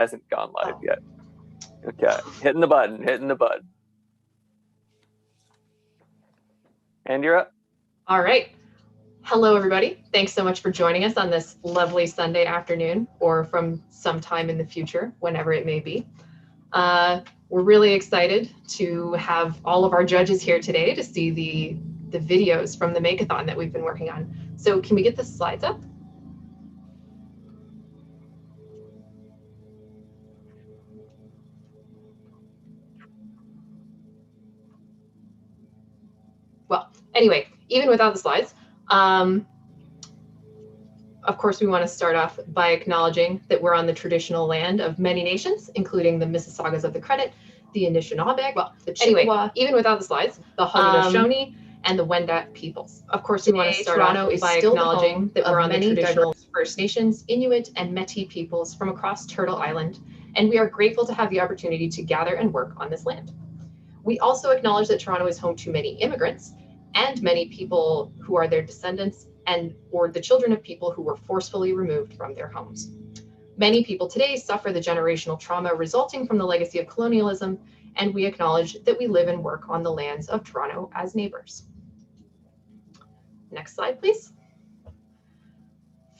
Hasn't gone live yet. Okay, hitting the button, hitting the button. And you're up. All right. Hello, everybody. Thanks so much for joining us on this lovely Sunday afternoon, or from sometime in the future, whenever it may be. We're really excited to have all of our judges here today to see the videos from the Make-a-Thon that we've been working on. So can we get the slides up? Well, anyway, even without the slides, of course, we want to start off by acknowledging that we're on the traditional land of many nations, including the Mississaugas of the Credit, the Anishinaabe, the Chippewa, even without the slides, the Haudenosaunee, and the Wendat peoples. Of course, we want to start off by acknowledging that we're on the traditional First Nations, Inuit, and Métis peoples from across Turtle Island, and we are grateful to have the opportunity to gather and work on this land. We also acknowledge that Toronto is home to many immigrants and many people who are their descendants or the children of people who were forcefully removed from their homes. Many people today suffer the generational trauma resulting from the legacy of colonialism, and we acknowledge that we live and work on the lands of Toronto as neighbors. Next slide, please.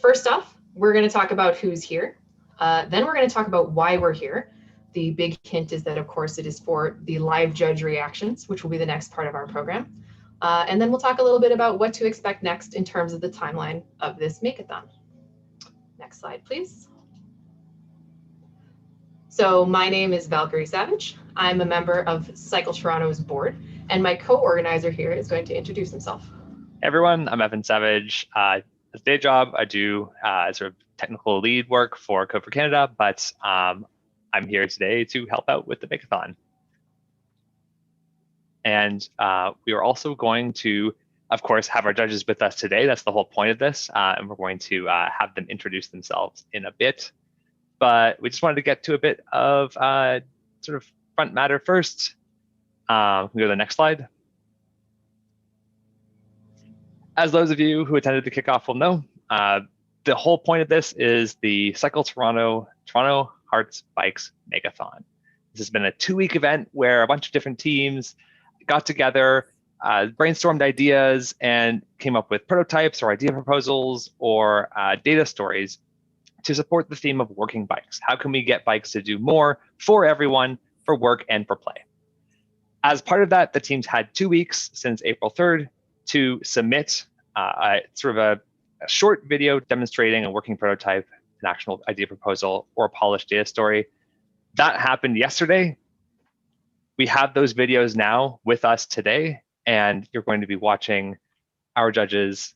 First off, we're going to talk about who's here. Then we're going to talk about why we're here. The big hint is that, of course, it is for the live judge reactions, which will be the next part of our program. And then we'll talk a little bit about what to expect next in terms of the timeline of this Make-a-Thon. Next slide, please. So my name is Valkyrie Savage. I'm a member of Cycle Toronto's board, and my co-organizer here is going to introduce himself. Hey everyone, I'm Evan Savage. As a day job, I do sort of technical lead work for Code for Canada, but I'm here today to help out with the Make-a-Thon. And we are also going to, of course, have our judges with us today. That's the whole point of this. And we're going to have them introduce themselves in a bit. But we just wanted to get to a bit of sort of front matter first. Can we go to the next slide? As those of you who attended the kickoff will know, the whole point of this is the Cycle Toronto Hearts Bikes Make-a-Thon. This has been a 2-week event where a bunch of different teams got together, brainstormed ideas, and came up with prototypes or idea proposals or data stories to support the theme of working bikes. How can we get bikes to do more for everyone, for work and for play? As part of that, the teams had 2 weeks since April 3rd to submit sort of a short video demonstrating a working prototype, an actual idea proposal, or a polished data story. That happened yesterday. We have those videos now with us today, and you're going to be watching our judges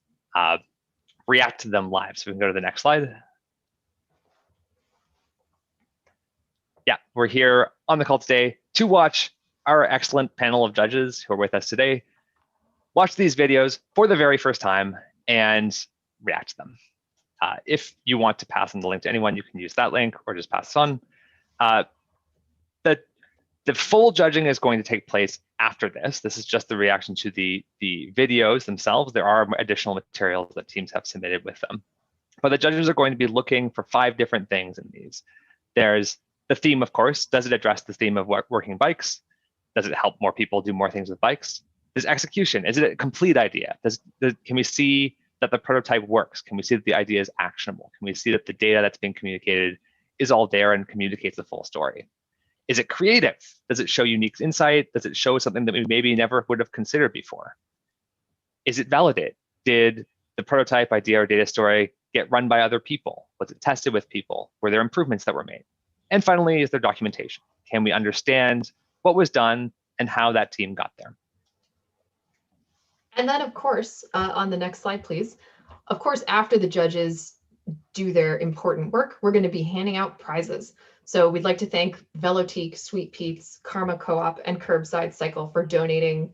react to them live. So we can go to the next slide. Yeah, we're here on the call today to watch our excellent panel of judges who are with us today watch these videos for the very first time and react to them. If you want to pass on the link to anyone, you can use that link or just pass it on. The full judging is going to take place after this. This is just the reaction to the videos themselves. There are additional materials that teams have submitted with them. But the judges are going to be looking for 5 different things in these. There's the theme, of course. Does it address the theme of working bikes? Does it help more people do more things with bikes? There's execution. Is it a complete idea? Can we see that the prototype works? Can we see that the idea is actionable? Can we see that the data that's being communicated is all there and communicates the full story? Is it creative? Does it show unique insight? Does it show something that we maybe never would have considered before? Is it validated? Did the prototype, idea, or data story get run by other people? Was it tested with people? Were there improvements that were made? And finally, is there documentation? Can we understand what was done and how that team got there? And then, of course, on the next slide, please. Of course, after the judges do their important work, we're going to be handing out prizes. So we'd like to thank Velotique, Sweet Pete's, Karma Co-op, and Curbside Cycle for donating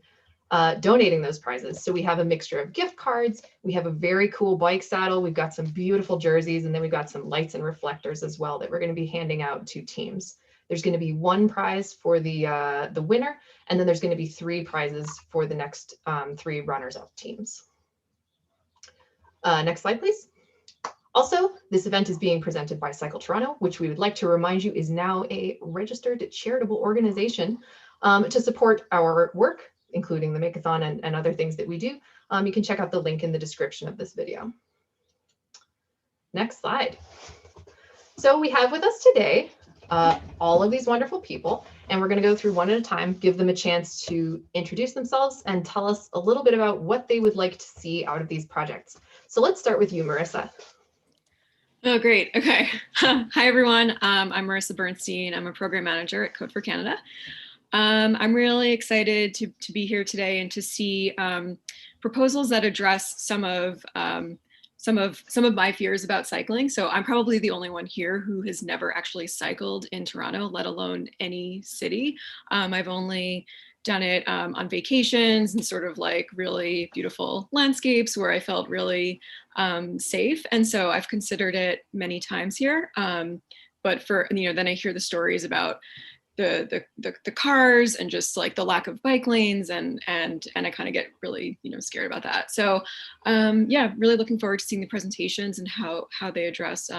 those prizes. So we have a mixture of gift cards. We have a very cool bike saddle. We've got some beautiful jerseys, and then we've got some lights and reflectors as well that we're going to be handing out to teams. There's going to be 1 prize for the winner, and then there's going to be 3 prizes for the next 3 runners-up teams. Next slide, please. Also, this event is being presented by Cycle Toronto, which we would like to remind you is now a registered charitable organization to support our work, including the Make-a-Thon and other things that we do. You can check out the link in the description of this video. Next slide. So we have with us today all of these wonderful people, and we're going to go through one at a time, give them a chance to introduce themselves and tell us a little bit about what they would like to see out of these projects. So let's start with you, Marissa. Oh, great. Okay. Hi, everyone. I'm Marissa Bernstein. I'm a program manager at Code for Canada. I'm really excited to be here today and to see proposals that address some of my fears about cycling. So I'm probably the only one here who has never actually cycled in Toronto, let alone any city. I've only done it on vacations and sort of like really beautiful landscapes where I felt really safe. And so I've considered it many times here. But for, then I hear the stories about the cars and just like the lack of bike lanes and I kind of get really, scared about that. So yeah, really looking forward to seeing the presentations and how they address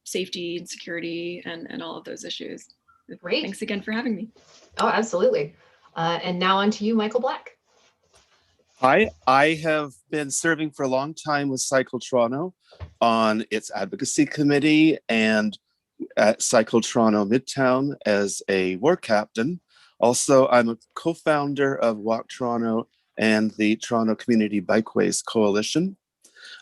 safety and security and all of those issues. Great. Thanks again for having me. Oh, absolutely. And now on to you, Michael Black. Hi, I have been serving for a long time with Cycle Toronto on its advocacy committee and at Cycle Toronto Midtown as a work captain. Also, I'm a co-founder of Walk Toronto and the Toronto Community Bikeways Coalition.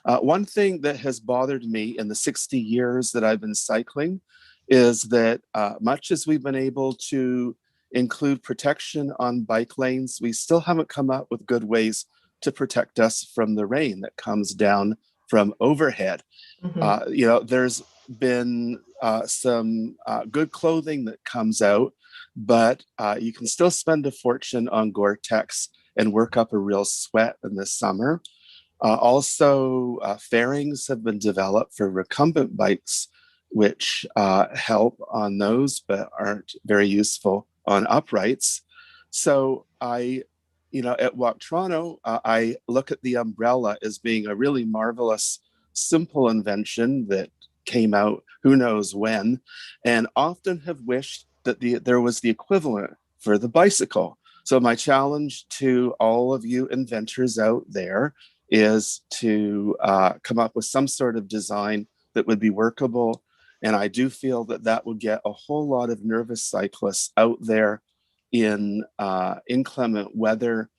One thing that has bothered me in the 60 years that I've been cycling is that much as we've been able to include protection on bike lanes, we still haven't come up with good ways to protect us from the rain that comes down from overhead. Mm-hmm. There's been some good clothing that comes out, but you can still spend a fortune on Gore-Tex and work up a real sweat in the summer. Also, fairings have been developed for recumbent bikes, which help on those, but aren't very useful on uprights. So at Walk Toronto, I look at the umbrella as being a really marvelous, simple invention that came out who knows when, and often have wished that there was the equivalent for the bicycle. So my challenge to all of you inventors out there is to come up with some sort of design that would be workable. And I do feel that would get a whole lot of nervous cyclists out there in inclement weather.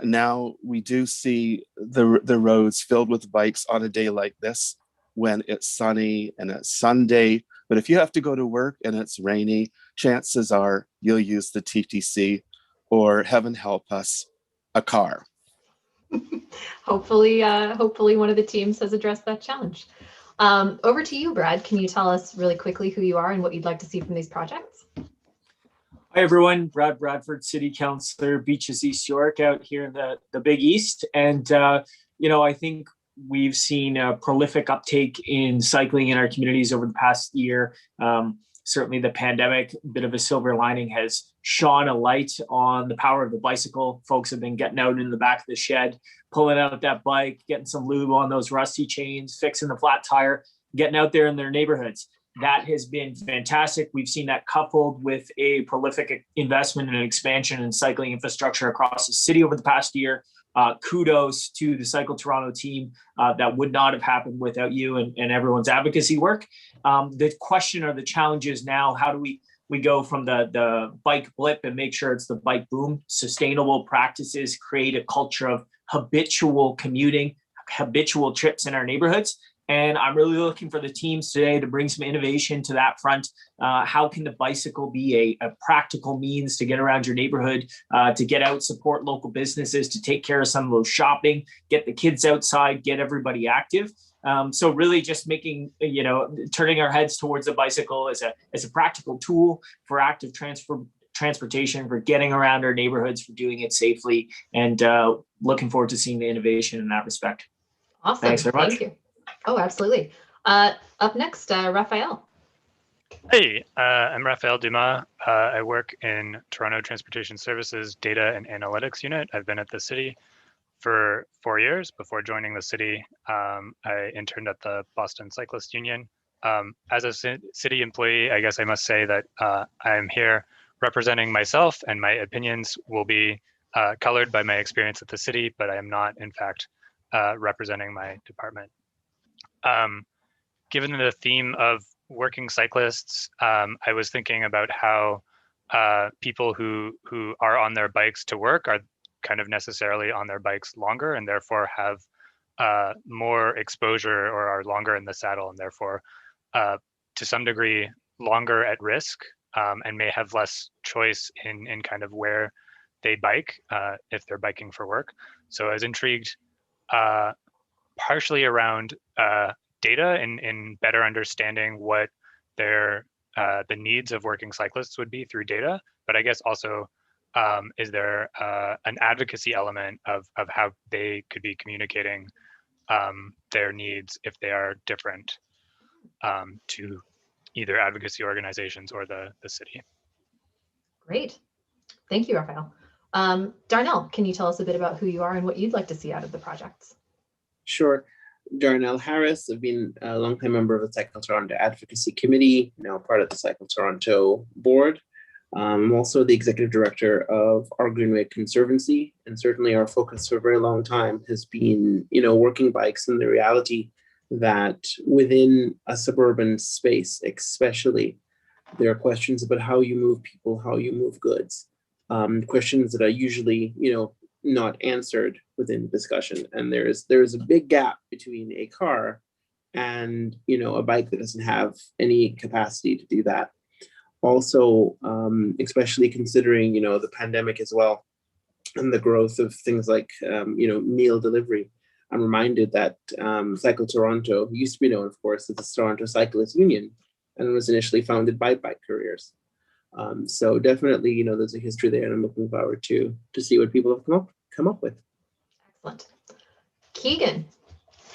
Now we do see the roads filled with bikes on a day like this when it's sunny and it's Sunday. But if you have to go to work and it's rainy, chances are you'll use the TTC or, heaven help us, a car. Hopefully one of the teams has addressed that challenge. Over to you, Brad. Can you tell us really quickly who you are and what you'd like to see from these projects? Hi, everyone. Brad Bradford, City Councillor, Beaches East York, out here in the Big East. And, I think we've seen a prolific uptake in cycling in our communities over the past year. Certainly the pandemic, a bit of a silver lining, has shone a light on the power of the bicycle. Folks have been getting out in the back of the shed, pulling out that bike, getting some lube on those rusty chains, fixing the flat tire, getting out there in their neighborhoods. That has been fantastic. We've seen that coupled with a prolific investment and expansion in cycling infrastructure across the city over the past year. Kudos to the Cycle Toronto team. That would not have happened without you and everyone's advocacy work. The question or the challenge is now, how do we go from the bike blip and make sure it's the bike boom? Sustainable practices create a culture of habitual commuting, habitual trips in our neighborhoods. And I'm really looking for the teams today to bring some innovation to that front. How can the bicycle be a practical means to get around your neighborhood, to get out, support local businesses, to take care of some of those shopping, get the kids outside, get everybody active. So really just making, turning our heads towards the bicycle as a practical tool for active transportation, for getting around our neighborhoods, for doing it safely, and looking forward to seeing the innovation in that respect. Awesome. Thanks very much. Thank you. Oh, absolutely. Up next, Raphael. Hey, I'm Raphael Dumas. I work in Toronto Transportation Services Data and Analytics Unit. I've been at the city For 4 years before joining the city. I interned at the Boston Cyclist Union. As a city employee, I guess I must say that I'm here representing myself, and my opinions will be colored by my experience at the city, but I am not, in fact, representing my department. Given the theme of working cyclists, I was thinking about how people who are on their bikes to work are kind of necessarily on their bikes longer, and therefore have more exposure, or are longer in the saddle, and therefore to some degree longer at risk, and may have less choice in kind of where they bike if they're biking for work. So I was intrigued partially around data in better understanding what their the needs of working cyclists would be through data, but I guess also is there an advocacy element of how they could be communicating their needs if they are different to either advocacy organizations or the city? Great. Thank you, Raphael. Darnell, can you tell us a bit about who you are and what you'd like to see out of the projects? Sure. Darnell Harris. I've been a longtime member of the Cycle Toronto Advocacy Committee, now part of the Cycle Toronto board. I'm also the executive director of our Greenway Conservancy, and certainly our focus for a very long time has been, working bikes and the reality that within a suburban space, especially, there are questions about how you move people, how you move goods, questions that are usually, not answered within discussion. And there's a big gap between a car and, a bike that doesn't have any capacity to do that. Also, especially considering, the pandemic as well, and the growth of things like, meal delivery. I'm reminded that Cycle Toronto used to be known, of course, as the Toronto Cyclist Union, and was initially founded by bike couriers. So definitely, there's a history there, and I'm looking forward to see what people have come up with. Excellent. Keegan,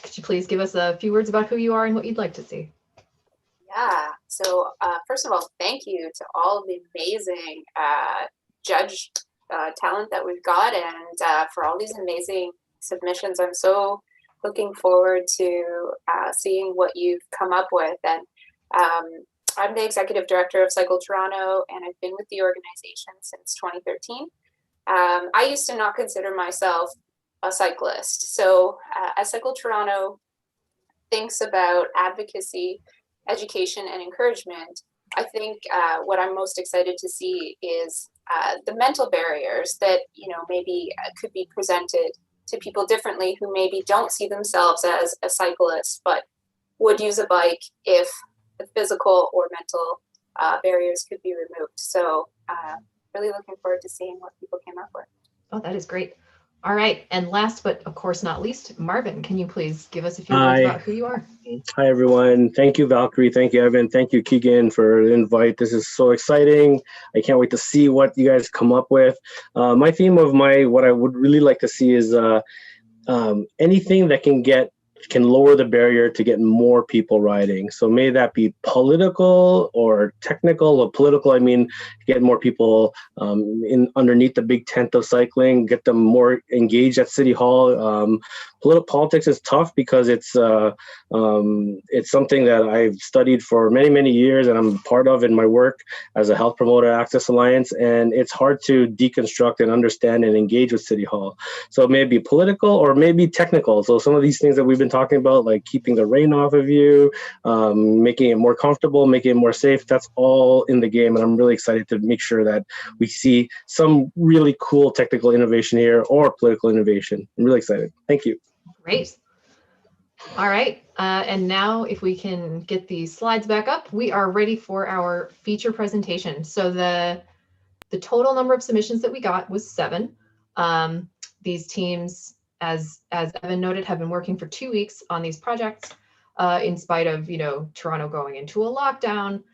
could you please give us a few words about who you are and what you'd like to see? Yeah, so first of all, thank you to all of the amazing judge talent that we've got, and for all these amazing submissions. I'm so looking forward to seeing what you've come up with. And I'm the executive director of Cycle Toronto, and I've been with the organization since 2013. I used to not consider myself a cyclist. So as Cycle Toronto thinks about advocacy, education, and encouragement, I think what I'm most excited to see is the mental barriers that maybe could be presented to people differently who maybe don't see themselves as a cyclist, but would use a bike if the physical or mental barriers could be removed. So really looking forward to seeing what people came up with. Oh, that is great. All right. And last, but of course not least, Marvin, can you please give us a few words about who you are? Hi, everyone. Thank you, Valkyrie. Thank you, Evan. Thank you, Keegan, for the invite. This is so exciting. I can't wait to see what you guys come up with. My theme of what I would really like to see is anything that can lower the barrier to get more people riding. So may that be political or technical. Or political, I mean, get more people in underneath the big tent of cycling, get them more engaged at City Hall. Politics is tough because it's something that I've studied for many, many years, and I'm part of in my work as a Health Promoter Access Alliance. And it's hard to deconstruct and understand and engage with City Hall. So it may be political or maybe technical. So some of these things that we've been talking about, like keeping the rain off of you, making it more comfortable, making it more safe, that's all in the game. And I'm really excited to make sure that we see some really cool technical innovation here or political innovation. I'm really excited. Thank you. Great. All right. And now if we can get the slides back up, we are ready for our feature presentation. So the total number of submissions that we got was 7. These teams, as Evan noted, have been working for 2 weeks on these projects in spite of, Toronto going into a lockdown.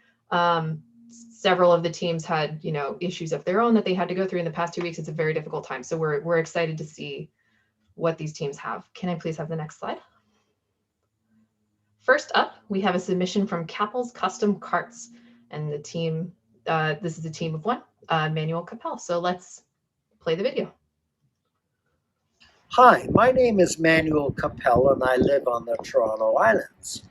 Several of the teams had, issues of their own that they had to go through in the past 2 weeks. It's a very difficult time. So we're excited to see what these teams have. Can I please have the next slide? First up, we have a submission from Cappel's Custom Carts, and the team, this is a team of 1, Manuel Cappel. So let's play the video. Hi, my name is Manuel Cappel and I live on the Toronto Islands.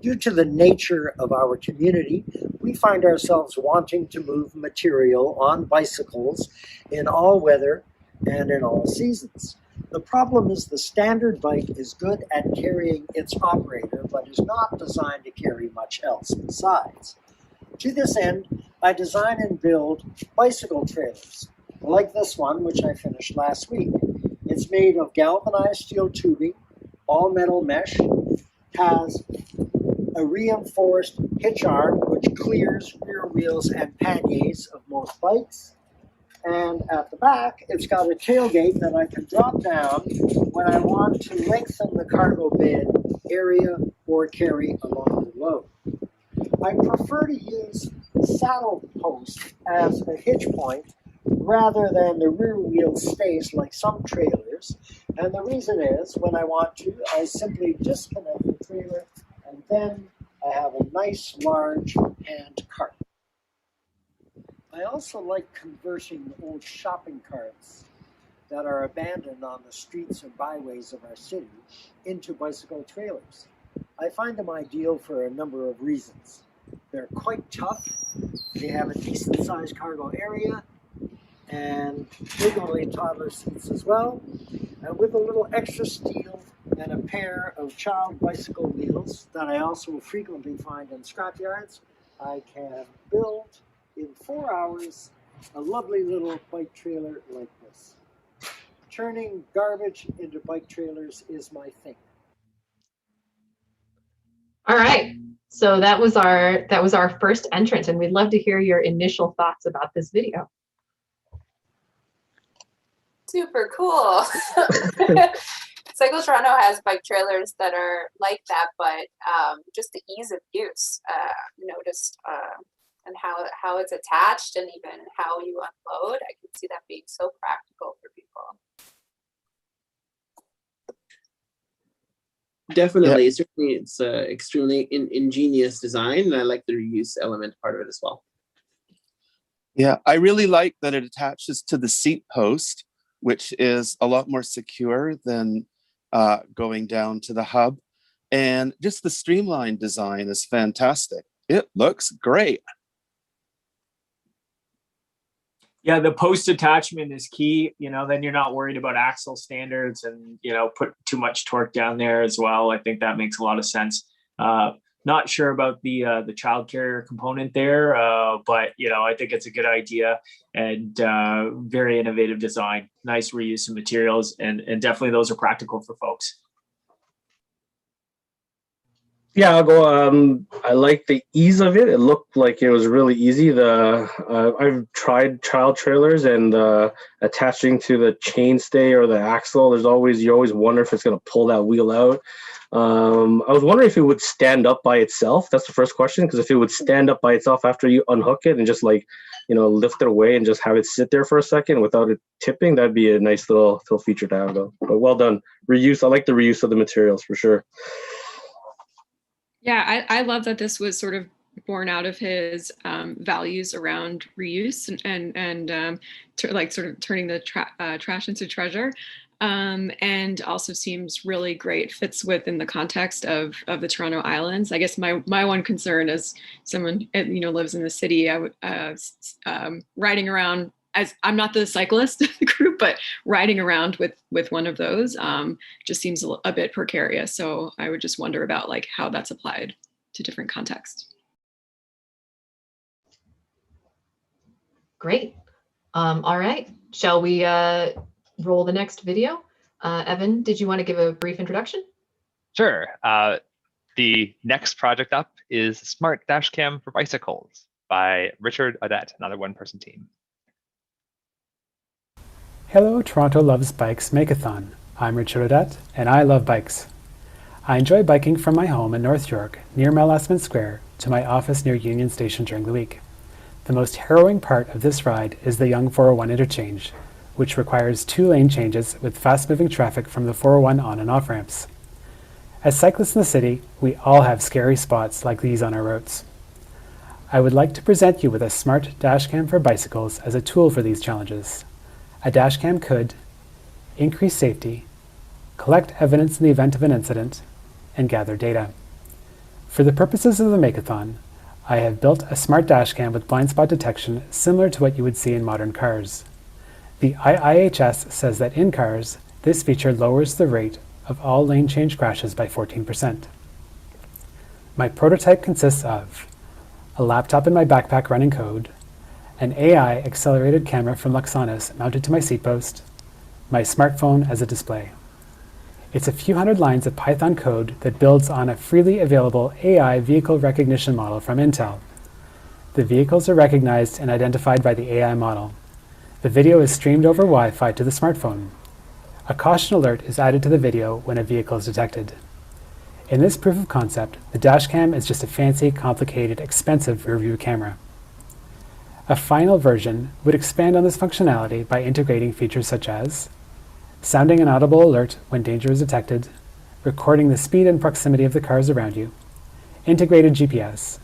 Due to the nature of our community, we find ourselves wanting to move material on bicycles in all weather and in all seasons. The problem is the standard bike is good at carrying its operator, but is not designed to carry much else besides. To this end, I design and build bicycle trailers, like this one, which I finished last week. It's made of galvanized steel tubing, all metal mesh, has a reinforced hitch arm which clears rear wheels and panniers of most bikes. And at the back, it's got a tailgate that I can drop down when I want to lengthen the cargo bed area or carry a longer load. I prefer to use the saddle post as a hitch point rather than the rear wheel space like some trailers. And the reason is, when I want to, I simply disconnect the trailer and then I have a nice large hand cart. I also like converting old shopping carts that are abandoned on the streets and byways of our city into bicycle trailers. I find them ideal for a number of reasons. They're quite tough, they have a decent sized cargo area, and frequently toddler seats as well. And with a little extra steel and a pair of child bicycle wheels that I also frequently find in scrapyards, I can build in 4 hours a lovely little bike trailer like this. Turning garbage into bike trailers is my thing. All right. So that was our first entrant, and we'd love to hear your initial thoughts about this video. Super cool. Cycle Toronto has bike trailers that are like that, but just the ease of use, noticed, and how it's attached and even how you unload. I can see that being so practical for people. Definitely, yeah. Certainly, it's extremely ingenious design, and I like the reuse element part of it as well. Yeah, I really like that it attaches to the seat post, which is a lot more secure than going down to the hub. And just the streamlined design is fantastic. It looks great. Yeah, the post attachment is key. Then you're not worried about axle standards and, put too much torque down there as well. I think that makes a lot of sense. Not sure about the child carrier component there, but, I think it's a good idea and very innovative design, nice reuse of materials, and definitely those are practical for folks. Yeah, I'll go. I like the ease of it. It looked like it was really easy. I've tried child trailers, and attaching to the chainstay or the axle, you always wonder if it's going to pull that wheel out. I was wondering if it would stand up by itself. That's the first question, because if it would stand up by itself after you unhook it and just lift it away and just have it sit there for a second without it tipping, that'd be a nice little feature to have, though. But well done. Reuse. I like the reuse of the materials for sure. Yeah, I love that this was sort of born out of his values around reuse and sort of turning the trash into treasure, and also seems really great. Fits within the context of the Toronto Islands. I guess my one concern as someone lives in the city, I would riding around. As I'm not the cyclist of the group, but riding around with one of those just seems a bit precarious. So I would just wonder about how that's applied to different contexts. Great. All right. Shall we roll the next video? Evan, did you want to give a brief introduction? Sure. The next project up is Smart Dashcam for Bicycles by Richard Audette, another one-person team. Hello, Toronto loves Bikes Make-a-Thon. I'm Richard Audette, and I love bikes. I enjoy biking from my home in North York, near Malesman Square, to my office near Union Station during the week. The most harrowing part of this ride is the Yonge 401 interchange, which requires 2 lane changes with fast-moving traffic from the 401 on and off ramps. As cyclists in the city, we all have scary spots like these on our roads. I would like to present you with a smart dashcam for bicycles as a tool for these challenges. A dashcam could increase safety, collect evidence in the event of an incident, and gather data. For the purposes of the Make-a-Thon, I have built a smart dashcam with blind spot detection similar to what you would see in modern cars. The IIHS says that in cars, this feature lowers the rate of all lane change crashes by 14%. My prototype consists of a laptop in my backpack running code, an AI accelerated camera from Luxonis mounted to my seat post, my smartphone as a display. It's a few hundred lines of Python code that builds on a freely available AI vehicle recognition model from Intel. The vehicles are recognized and identified by the AI model. The video is streamed over Wi-Fi to the smartphone. A caution alert is added to the video when a vehicle is detected. In this proof of concept, the dashcam is just a fancy, complicated, expensive rear-view camera. A final version would expand on this functionality by integrating features such as sounding an audible alert when danger is detected, recording the speed and proximity of the cars around you, integrated GPS,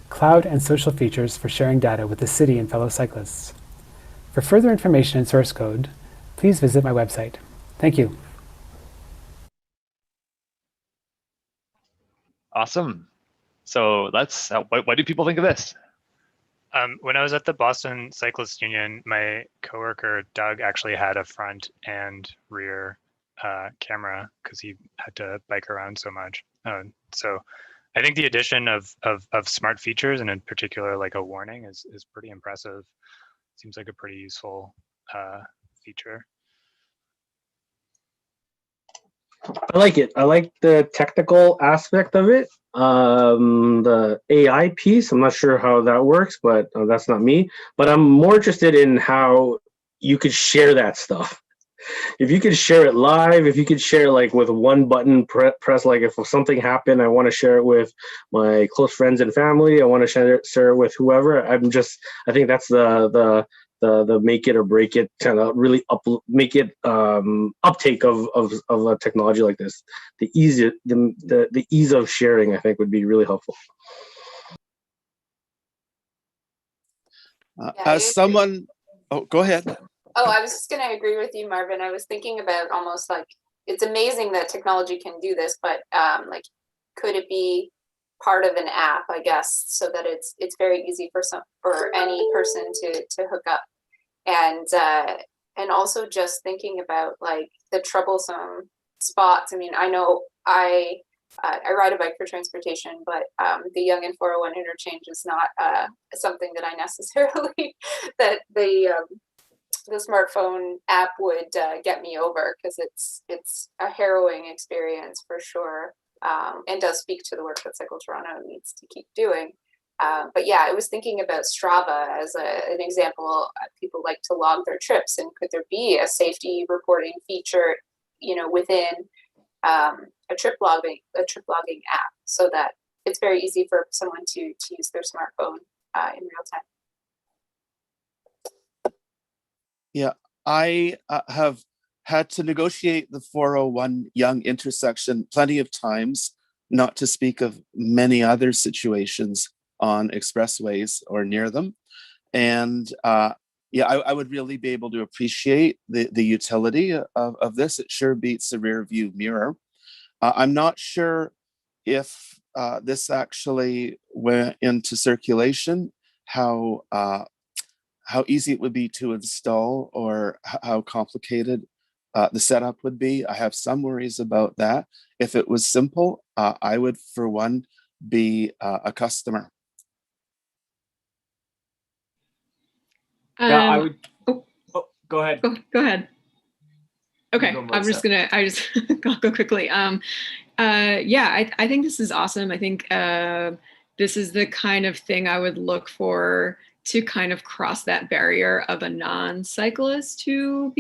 cloud and social features for sharing data with the city and fellow cyclists. For further information and source code, please visit my website. Thank you. Awesome. So let's, what do people think of this? When I was at the Boston Cyclists Union, my coworker Doug actually had a front and rear camera because he had to bike around so much. So I think the addition of smart features, and in particular like a warning, is pretty impressive. Seems like a pretty useful feature. I like it. I like the technical aspect of it. The AI piece, I'm not sure how that works, but that's not me. But I'm more interested in how you could share that stuff. If you could share it live, if you could share like with one button press, like if something happened, I want to share it with my close friends and family. I want to share it with whoever. I think that's the make it or break it kind of really make it uptake of a technology like this. The ease of sharing, I think, would be really helpful. As someone, go ahead. Oh, I was just going to agree with you, Marvin. I was thinking about almost like it's amazing that technology can do this, but like, could it be part of an app, I guess, so that it's very easy for any person to hook up, and also just thinking about like the troublesome spots. I mean, I know I ride a bike for transportation, but the Yonge and 401 interchange is not something that I necessarily that the smartphone app would get me over, because it's a harrowing experience for sure, and does speak to the work that Cycle Toronto needs to keep doing. But yeah, I was thinking about Strava as an example. People like to log their trips, and could there be a safety reporting feature, within a trip logging app, so that it's very easy for someone to use their smartphone in real time. Yeah, I have had to negotiate the 401 Yonge intersection plenty of times, not to speak of many other situations on expressways or near them. And yeah, I would really be able to appreciate the utility of this. It sure beats a rear view mirror. I'm not sure if this actually went into circulation, how easy it would be to install, or how complicated the setup would be. I have some worries about that. If it was simple, I would, for one, be a customer. Yeah, I would. Go ahead. Go ahead. Okay, I'll go quickly. Yeah, I think this is awesome. I think this is the kind of thing I would look for to kind of cross that barrier of a non-cyclist to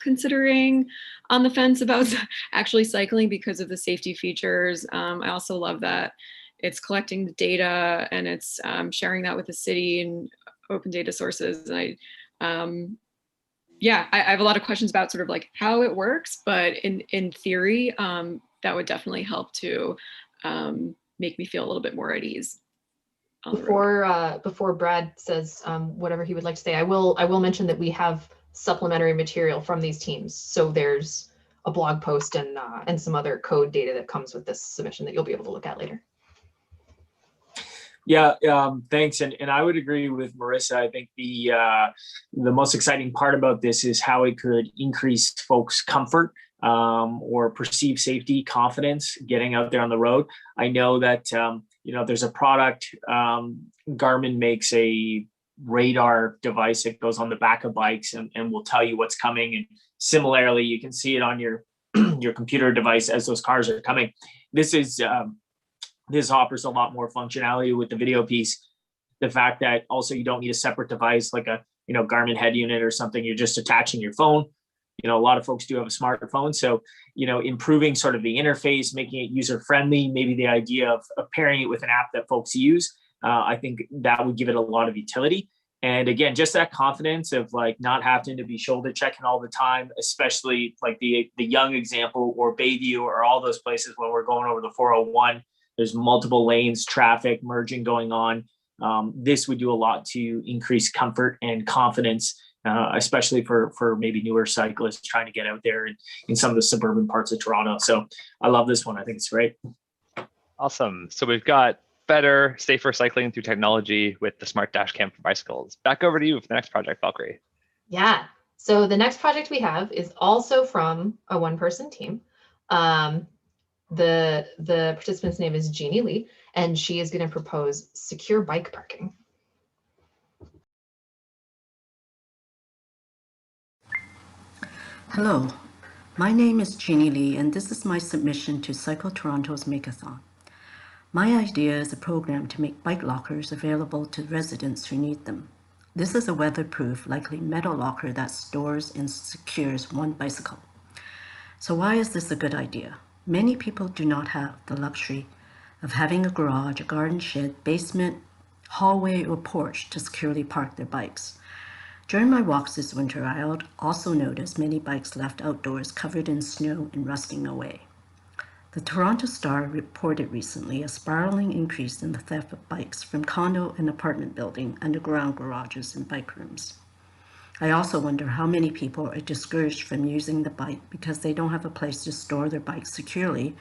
considering on the fence about actually cycling because of the safety features. I also love that it's collecting the data and it's sharing that with the city and open data sources. And I have a lot of questions about sort of like how it works, but in theory, that would definitely help to make me feel a little bit more at ease. Before Brad says whatever he would like to say, I will mention that we have supplementary material from these teams. So there's a blog post and some other code data that comes with this submission that you'll be able to look at later. Yeah, thanks. And I would agree with Marissa. I think the most exciting part about this is how it could increase folks' comfort or perceived safety, confidence getting out there on the road. I know that, there's a product, Garmin makes a radar device that goes on the back of bikes and will tell you what's coming. And similarly, you can see it on your your computer device as those cars are coming. This offers a lot more functionality with the video piece. The fact that also you don't need a separate device like a Garmin head unit or something. You're just attaching your phone. A lot of folks do have a smartphone. So, improving sort of the interface, making it user friendly, maybe the idea of pairing it with an app that folks use. I think that would give it a lot of utility. And again, just that confidence of like not having to be shoulder checking all the time, especially like the Young example or Bayview or all those places when we're going over the 401. There's multiple lanes, traffic, merging going on. This would do a lot to increase comfort and confidence, especially for maybe newer cyclists trying to get out there in some of the suburban parts of Toronto. So I love this one. I think it's great. Awesome. So we've got better, safer cycling through technology with the smart dash cam for bicycles. Back over to you for the next project, Valkyrie. Yeah. So the next project we have is also from a one-person team. The participant's name is Jeannie Lee, and she is going to propose secure bike parking. Hello, my name is Jeannie Lee, and this is my submission to Cycle Toronto's Make-a-Thon. My idea is a program to make bike lockers available to residents who need them. This is a weatherproof, likely metal locker that stores and secures one bicycle. So why is this a good idea? Many people do not have the luxury of having a garage, a garden shed, basement, hallway, or porch to securely park their bikes. During my walks this winter, I also noticed many bikes left outdoors covered in snow and rusting away. The Toronto Star reported recently a spiraling increase in the theft of bikes from condo and apartment building, underground garages, and bike rooms. I also wonder how many people are discouraged from using the bike because they don't have a place to store their bikes securely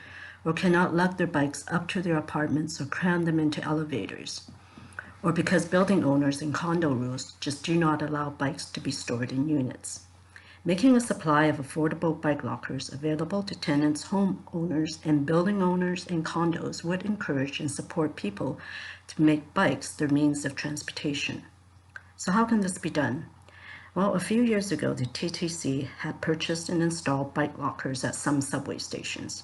or cannot lug their bikes up to their apartments or cram them into elevators, or because building owners and condo rules just do not allow bikes to be stored in units. Making a supply of affordable bike lockers available to tenants, homeowners, and building owners and condos would encourage and support people to make bikes their means of transportation. So how can this be done? Well, a few years ago, the TTC had purchased and installed bike lockers at some subway stations.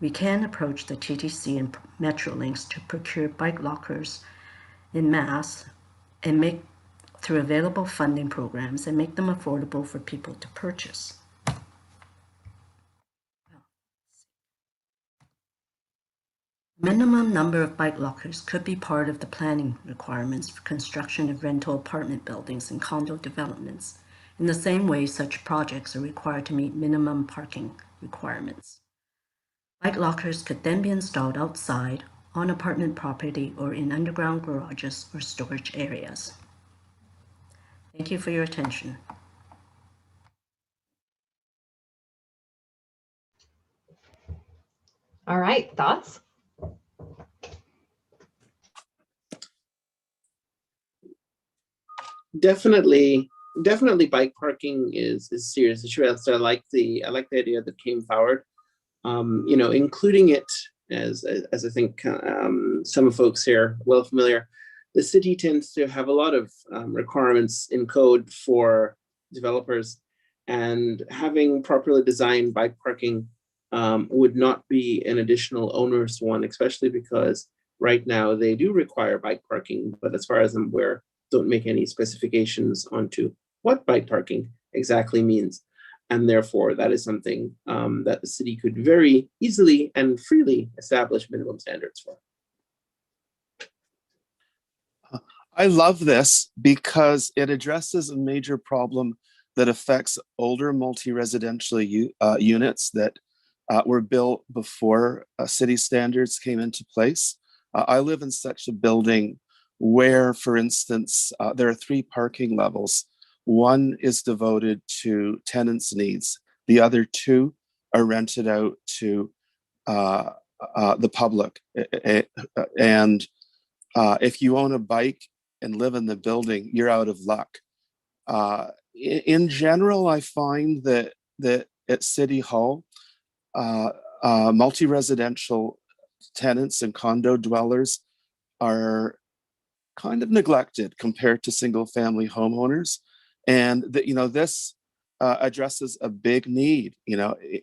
We can approach the TTC and Metrolinx to procure bike lockers in mass and make through available funding programs and make them affordable for people to purchase. Minimum number of bike lockers could be part of the planning requirements for construction of rental apartment buildings and condo developments, in the same way such projects are required to meet minimum parking requirements. Bike lockers could then be installed outside, on apartment property, or in underground garages or storage areas. Thank you for your attention. All right, thoughts? Definitely bike parking is a serious issue. So I like the idea that came forward. Including it as I think some folks here are well familiar. The city tends to have a lot of requirements in code for developers, and having properly designed bike parking would not be an additional onerous one, especially because right now they do require bike parking, but as far as I'm aware, don't make any specifications onto what bike parking exactly means. And therefore, that is something that the city could very easily and freely establish minimum standards for. I love this because it addresses a major problem that affects older multi-residential units that were built before city standards came into place. I live in such a building where, for instance, there are 3 parking levels. One is devoted to tenants' needs. The other 2 are rented out to the public. And if you own a bike and live in the building, you're out of luck. In general, I find that at City Hall, multi-residential tenants and condo dwellers are kind of neglected compared to single-family homeowners, and that this addresses a big need.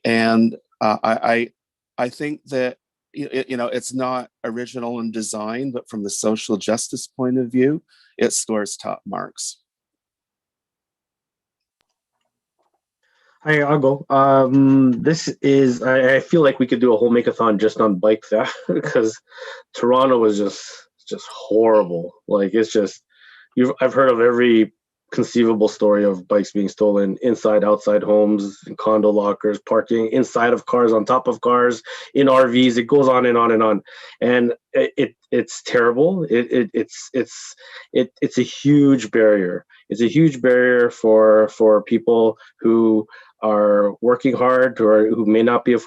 And I think that it's not original in design, but from the social justice point of view, it scores top marks. Hi, I'll go. This is, I feel like we could do a whole make-a-thon just on bike theft because Toronto was just horrible. Like, it's just, I've heard of every conceivable story of bikes being stolen inside, outside homes, in condo lockers, parking inside of cars, on top of cars, in RVs. It goes on and on and on, and it's terrible. It's a huge barrier. It's a huge barrier for people who are working hard, who may not be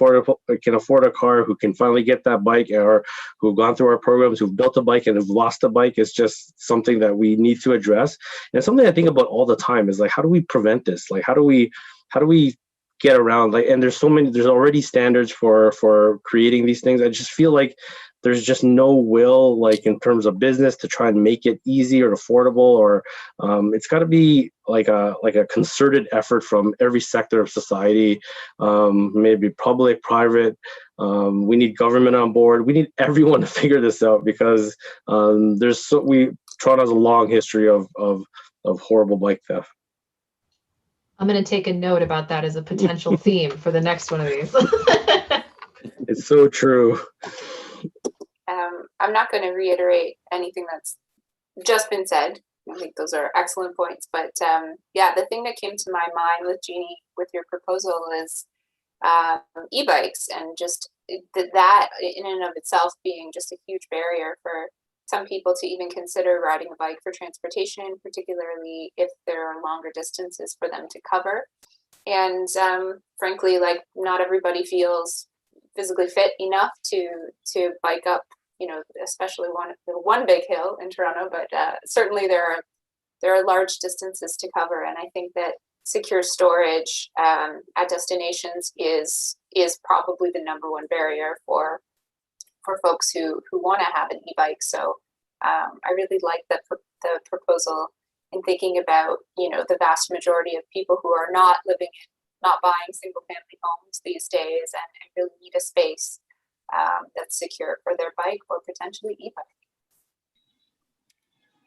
can afford a car, who can finally get that bike, or who've gone through our programs, who've built a bike and have lost a bike. It's just something that we need to address, and something I think about all the time is like, how do we prevent this? Like, how do we get around, like, and there's already standards for creating these things. I just feel like there's just no will, like, in terms of business, to try and make it easy or affordable, or it's got to be like a concerted effort from every sector of society, maybe public, private. We need government on board. We need everyone to figure this out, because Toronto has a long history of horrible bike theft. I'm going to take a note about that as a potential theme for the next one of these. It's so true. I'm not going to reiterate anything that's just been said. I think those are excellent points. But yeah, the thing that came to my mind with Jeannie, with your proposal, is e-bikes, and just that in and of itself being just a huge barrier for some people to even consider riding a bike for transportation, particularly if there are longer distances for them to cover. And frankly, like, not everybody feels physically fit enough to bike up, especially one big hill in Toronto, but certainly there are large distances to cover. And I think that secure storage at destinations is probably the number one barrier for folks who want to have an e-bike. So I really like the proposal in thinking about, the vast majority of people who are not buying single family homes these days and really need a space that's secure for their bike or potentially e-bike.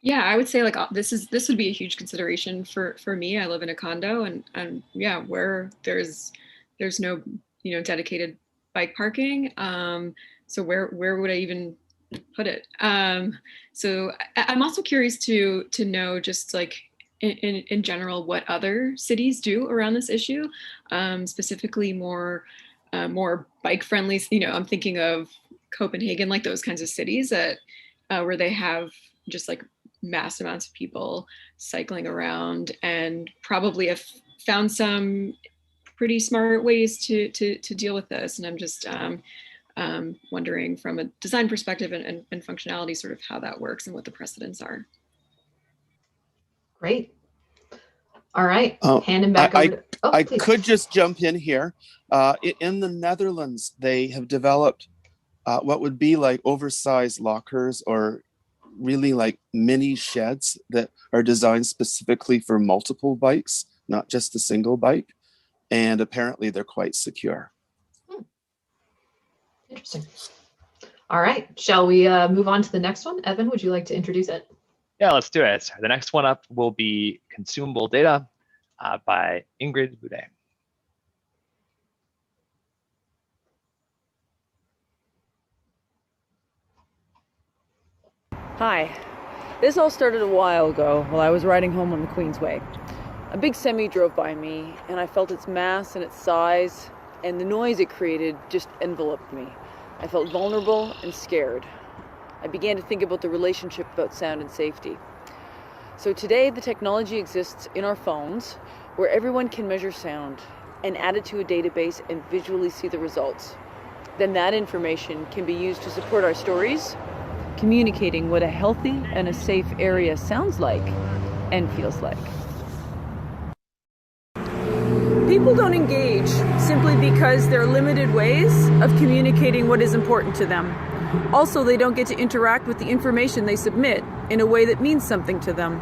Yeah, I would say, like, this would be a huge consideration for me. I live in a condo, and yeah, where there's no dedicated bike parking. So where would I even put it? So I'm also curious to know, just like in general, what other cities do around this issue, specifically more bike friendly. I'm thinking of Copenhagen, like those kinds of cities that where they have just like mass amounts of people cycling around, and probably have found some pretty smart ways to deal with this. And I'm just wondering from a design perspective and functionality, sort of how that works and what the precedents are. Great. All right, handing back over. I could just jump in here. In the Netherlands, they have developed what would be like oversized lockers, or really like mini sheds that are designed specifically for multiple bikes, not just a single bike. And apparently they're quite secure. Interesting. All right, shall we move on to the next one? Evan, would you like to introduce it? Yeah, let's do it. The next one up will be Consumable Data by Ingrid Boudet. Hi. This all started a while ago while I was riding home on the Queensway. A big semi drove by me, and I felt its mass and its size, and the noise it created just enveloped me. I felt vulnerable and scared. I began to think about the relationship about sound and safety. So today, the technology exists in our phones where everyone can measure sound. and add it to a database and visually see the results. Then that information can be used to support our stories, communicating what a healthy and a safe area sounds like and feels like. People don't engage simply because there are limited ways of communicating what is important to them. Also, they don't get to interact with the information they submit in a way that means something to them.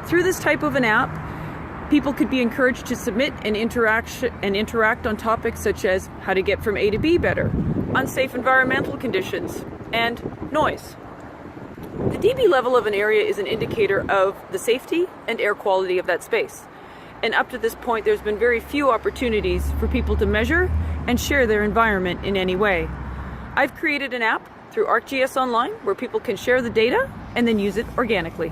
Through this type of an app, people could be encouraged to submit and interact on topics such as how to get from A to B better, unsafe environmental conditions, and noise. The dB level of an area is an indicator of the safety and air quality of that space. And up to this point, there's been very few opportunities for people to measure and share their environment in any way. I've created an app through ArcGIS Online where people can share the data and then use it organically.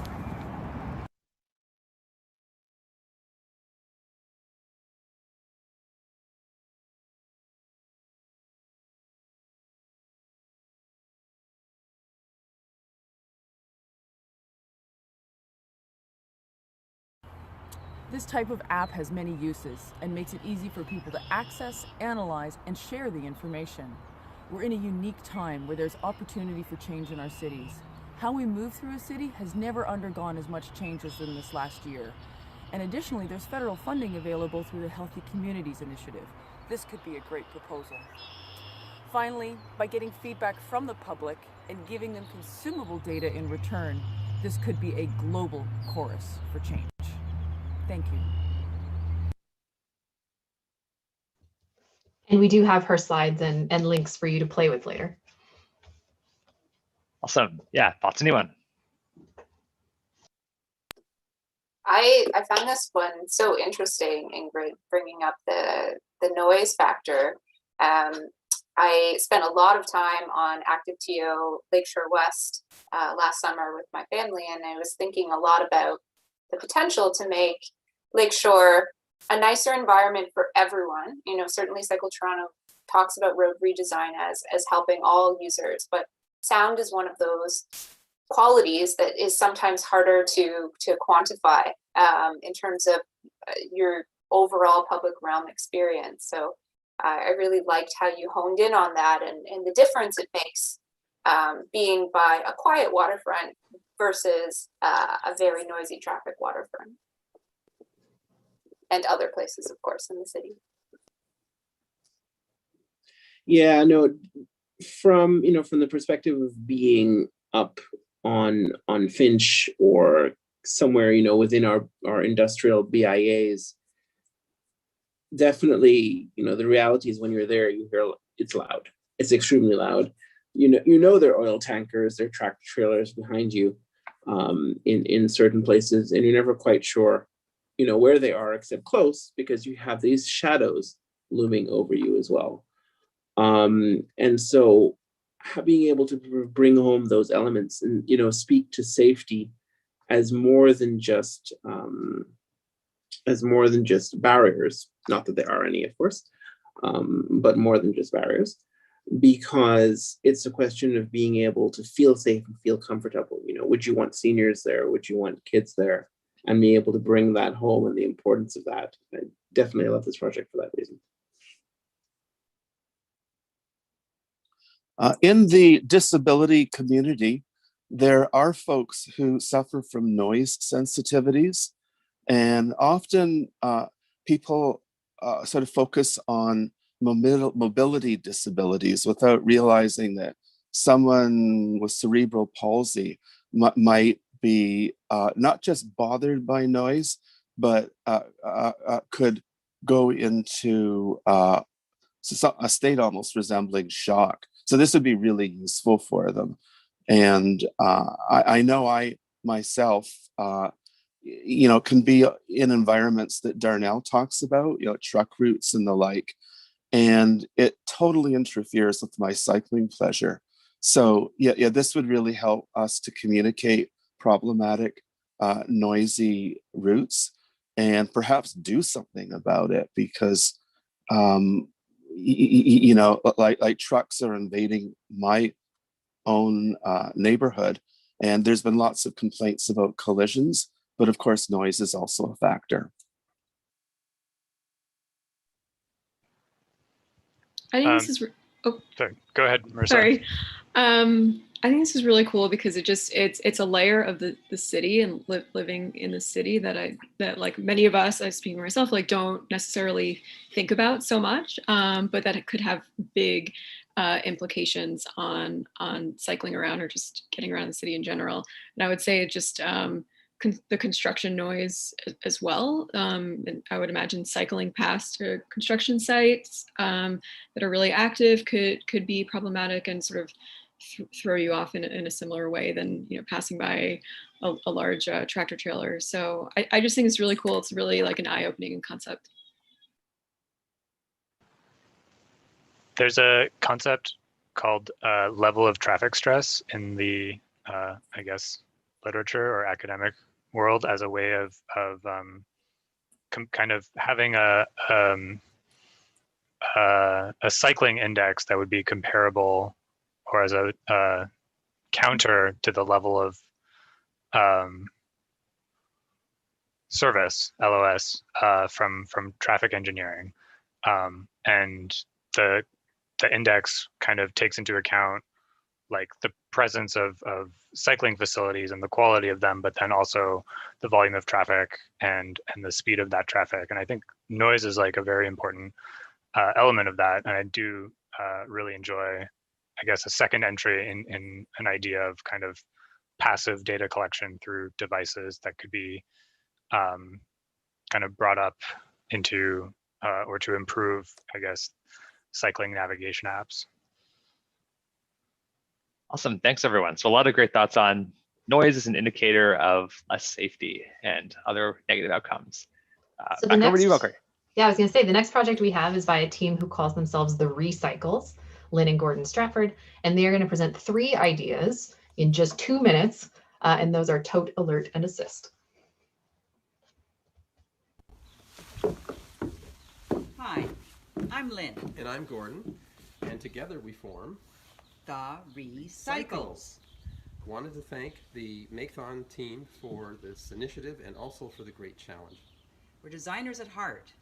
This type of app has many uses and makes it easy for people to access, analyze, and share the information. We're in a unique time where there's opportunity for change in our cities. How we move through a city has never undergone as much change as in this last year. And additionally, there's federal funding available through the Healthy Communities Initiative. This could be a great proposal. Finally, by getting feedback from the public and giving them consumable data in return, this could be a global chorus for change. Thank you. And we do have her slides and links for you to play with later. Awesome. Yeah, thoughts, anyone? I found this one so interesting, Ingrid, bringing up the noise factor. I spent a lot of time on Active TO Lakeshore West last summer with my family, and I was thinking a lot about the potential to make Lakeshore a nicer environment for everyone. You know, certainly Cycle Toronto talks about road redesign as helping all users, but sound is one of those qualities that is sometimes harder to quantify in terms of your overall public realm experience. So I really liked how you honed in on that and the difference it makes being by a quiet waterfront versus a very noisy traffic waterfront. And other places, of course, in the city. Yeah, no, from the perspective of being up on Finch or somewhere, within our industrial BIAs, definitely, the reality is when you're there, you hear it's loud. It's extremely loud. There are oil tankers, there are tractor trailers behind you in certain places, and you're never quite sure where they are except close, because you have these shadows looming over you as well. And so being able to bring home those elements and speak to safety as more than just barriers, not that there are any, of course, but more than just barriers, because it's a question of being able to feel safe and feel comfortable. Would you want seniors there? Would you want kids there? And be able to bring that home and the importance of that. I definitely love this project for that reason. In the disability community, there are folks who suffer from noise sensitivities, and often people sort of focus on mobility disabilities without realizing that someone with cerebral palsy might be not just bothered by noise, but could go into a state almost resembling shock. So this would be really useful for them. And I know I myself, can be in environments that Darnell talks about, truck routes and the like, and it totally interferes with my cycling pleasure. So yeah, this would really help us to communicate problematic, noisy routes and perhaps do something about it, because like trucks are invading my own neighborhood, and there's been lots of complaints about collisions, but of course noise is also a factor. I think this is. Oh, sorry. Go ahead, Marissa. Sorry. I think this is really cool because it's a layer of the city and living in the city that like many of us, I speaking for myself, like don't necessarily think about so much, but that it could have big implications on cycling around or just getting around the city in general. And I would say it just the construction noise as well. And I would imagine cycling past construction sites that are really active could be problematic and sort of throw you off in a similar way than passing by a large tractor trailer. So I just think it's really cool. It's really like an eye-opening concept. There's a concept called level of traffic stress in the I guess literature or academic world as a way of kind of having a cycling index that would be comparable or as a counter to the level of service, LOS, from traffic engineering. And the index kind of takes into account like the presence of cycling facilities and the quality of them, but then also the volume of traffic and the speed of that traffic. And I think noise is like a very important element of that. And I do really enjoy, I guess, a second entry in an idea of kind of passive data collection through devices that could be kind of brought up into or to improve, I guess, cycling navigation apps. Awesome. Thanks, everyone. So a lot of great thoughts on noise as an indicator of less safety and other negative outcomes. So back over to you, Valkyrie. Yeah, I was going to say the next project we have is by a team who calls themselves the Recycles, Lynn and Gordon Stratford, and they're going to present 3 ideas in just 2 minutes, and those are tote, alert, and assist. Hi, I'm Lynn. And I'm Gordon, and together we form The Recycles. Wanted to thank the Make-a-Thon team for this initiative and also for the great challenge. We're designers at heart,